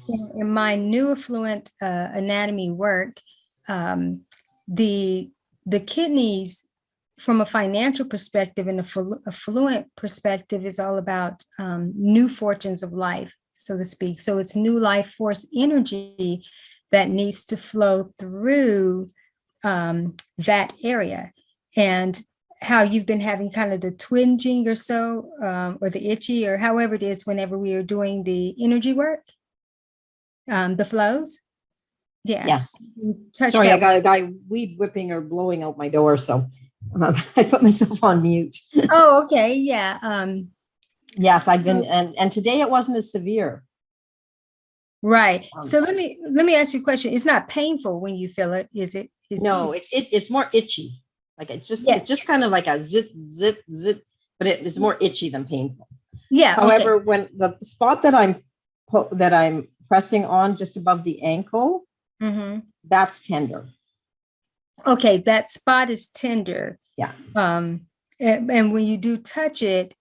in my new affluent anatomy work, the kidneys, from a financial perspective and a fluent perspective, is all about new fortunes of life, so to speak. So it's new life force energy that needs to flow through that area. And how you've been having kind of the twinging or so, or the itchy, or however it is, whenever we are doing the energy work, the flows. Yeah. Yes. Sorry, I got a guy weed whipping or blowing out my door, so I put myself on mute. Oh, okay. Yeah. Yes, I've been, and today it wasn't as severe. Right. So let me ask you a question. It's not painful when you feel it, is it? No, it's more itchy. Like it's just kind of like a zit, zit, zit, but it is more itchy than painful. Yeah. However, when the spot that I'm pressing on just above the ankle, that's tender. Okay, that spot is tender. Yeah. And when you do touch it,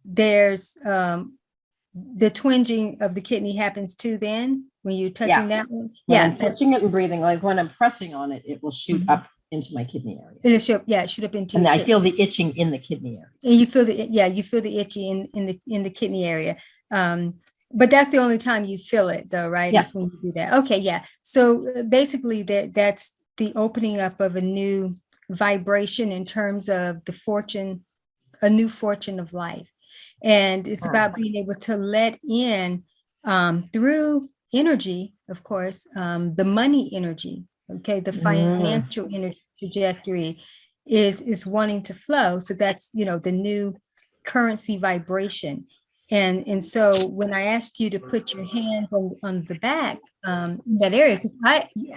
there's the twinging of the kidney happens too then when you're touching that one. When I'm touching it and breathing, like when I'm pressing on it, it will shoot up into my kidney area. It'll shoot up into. And I feel the itching in the kidney area. And you feel you feel the itchy in the kidney area. But that's the only time you feel it though, right? Yes. When you do that. Okay, yeah. So basically that's the opening up of a new vibration in terms of the fortune, a new fortune of life. And it's about being able to let in through energy, of course, the money energy, okay, the financial energy trajectory is wanting to flow. So that's, the new currency vibration. And so when I asked you to put your hand on the back, that area, because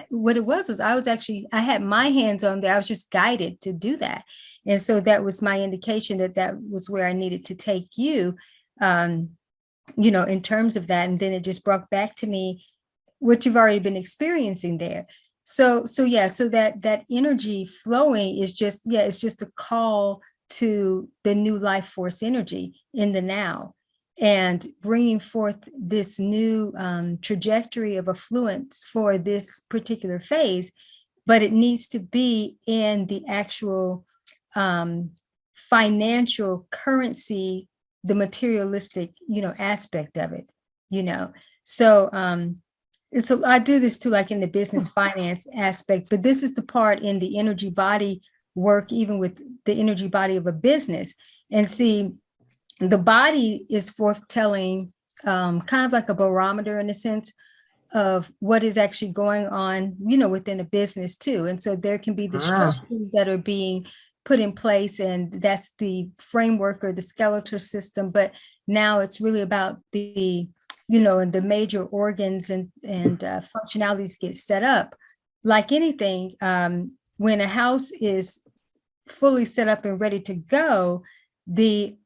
what it was I had my hands on there. I was just guided to do that. And so that was my indication that was where I needed to take you, in terms of that. And then it just brought back to me what you've already been experiencing there. So that energy flowing is just, it's just a call to the new life force energy in the now, and bringing forth this new trajectory of affluence for this particular phase. But it needs to be in the actual financial currency, the materialistic, aspect of it, So I do this too, like in the business finance aspect, but this is the part in the energy body work, even with the energy body of a business. And see, the body is forthtelling, kind of like a barometer in a sense of what is actually going on, within a business too. And so there can be the structures that are being put in place, and that's the framework or the skeletal system. But now it's really about the, and the major organs and functionalities get set up. Like anything, when a house is fully set up and ready to go, it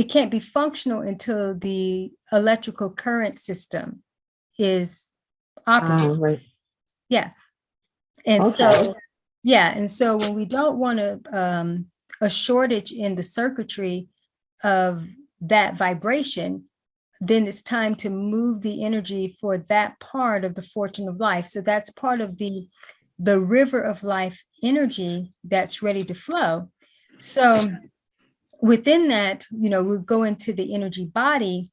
can't be functional until the electrical current system is operating. Right. Yeah. And so when we don't want a shortage in the circuitry of that vibration, then it's time to move the energy for that part of the fortune of life. So that's part of the river of life energy that's ready to flow. So within that, we go into the energy body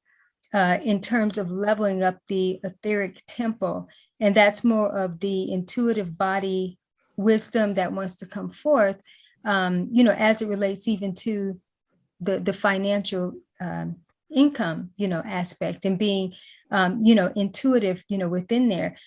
in terms of leveling up the etheric temple. And that's more of the intuitive body wisdom that wants to come forth, as it relates even to the financial income, aspect, and being, intuitive, within there.